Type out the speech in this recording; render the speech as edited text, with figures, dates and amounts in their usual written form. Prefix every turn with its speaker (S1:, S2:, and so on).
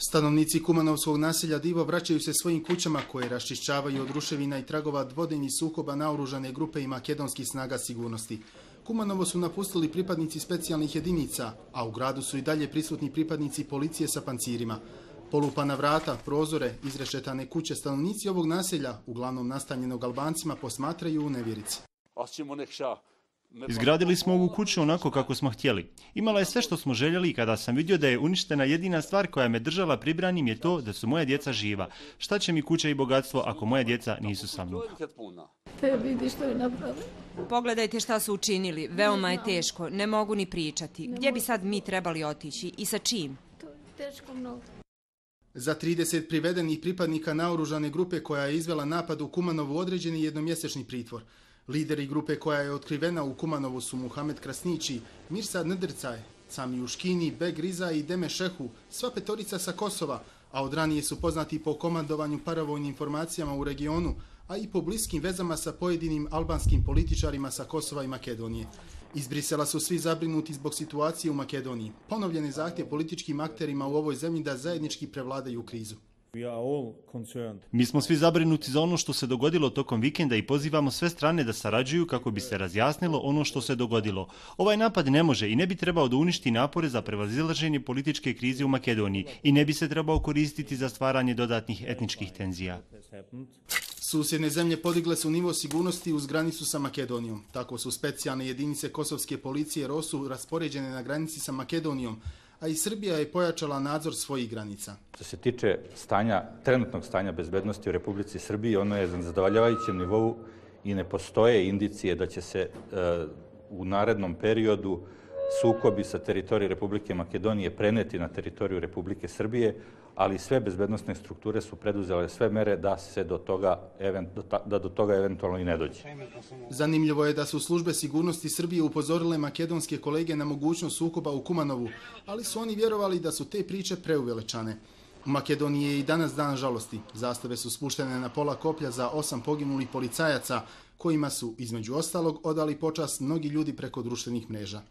S1: Stanovnici Kumanovskog naselja Divo vraćaju se svojim kućama koje raščišćavaju od ruševina i tragova dvodnevnih sukoba naoružane grupe i makedonskih snaga sigurnosti. Kumanovo su napustili pripadnici specijalnih jedinica, a u gradu su i dalje prisutni pripadnici policije sa pancirima. Polupana vrata, prozore, izrešetane kuće stanovnici ovog naselja, uglavnom nastanjenog Albancima, posmatraju u nevjerici.
S2: Izgradili smo ovu kuću onako kako smo htjeli. Imala je sve što smo željeli i kada sam vidio da je uništena, jedina stvar koja me držala pribranim je to da su moja djeca živa. Šta će mi kuća i bogatstvo ako moja djeca nisu sa mnom?
S3: Vidi što je napravio.
S4: Pogledajte šta su učinili. Veoma je teško. Ne mogu ni pričati. Gdje bi sad mi trebali otići i sa čim?
S3: To je teško mnogo.
S1: Za 30 privedenih pripadnika naoružane grupe koja je izvela napad u Kumanovu određen je jednomjesečni pritvor. Lideri grupe koja je otkrivena u Kumanovu su Muhamed Krasnići, Mirsad Ndrcaj, Sami Uškini, Beg Riza i Deme Šehu, sva petorica sa Kosova, a od ranije su poznati po komandovanju paravojnim formacijama u regionu, a i po bliskim vezama sa pojedinim albanskim političarima sa Kosova i Makedonije. Iz Brisela su svi zabrinuti zbog situacije u Makedoniji. Ponovljen je zahtjev političkim akterima u ovoj zemlji da zajednički prevladaju krizu.
S2: Mi smo svi zabrinuti za ono što se dogodilo tokom vikenda i pozivamo sve strane da sarađuju kako bi se razjasnilo ono što se dogodilo. Ovaj napad ne može i ne bi trebao da uništi napore za prevazilaženje političke krize u Makedoniji i ne bi se trebao koristiti za stvaranje dodatnih etničkih tenzija.
S1: Susjedne zemlje podigle su nivo sigurnosti uz granicu sa Makedonijom. Tako su specijalne jedinice kosovske policije ROSU raspoređene na granici sa Makedonijom, a i Srbija je pojačala nadzor svojih granica.
S5: Što se tiče trenutnog stanja bezbednosti u Republici Srbiji, ono je na zadovoljavajućem nivou i ne postoje indicije da će se u narednom periodu sukobi sa teritorije Republike Makedonije preneti na teritoriju Republike Srbije, ali sve bezbednosne strukture su preduzele sve mere da do toga eventualno i ne dođe.
S1: Zanimljivo je da su službe sigurnosti Srbije upozorile makedonske kolege na mogućnost sukoba u Kumanovu, ali su oni vjerovali da su te priče preuveličane. U Makedoniji je i danas dan žalosti. Zastave su spuštene na pola koplja za 8 poginulih policajaca, kojima su, između ostalog, odali počast mnogi ljudi preko društvenih mreža.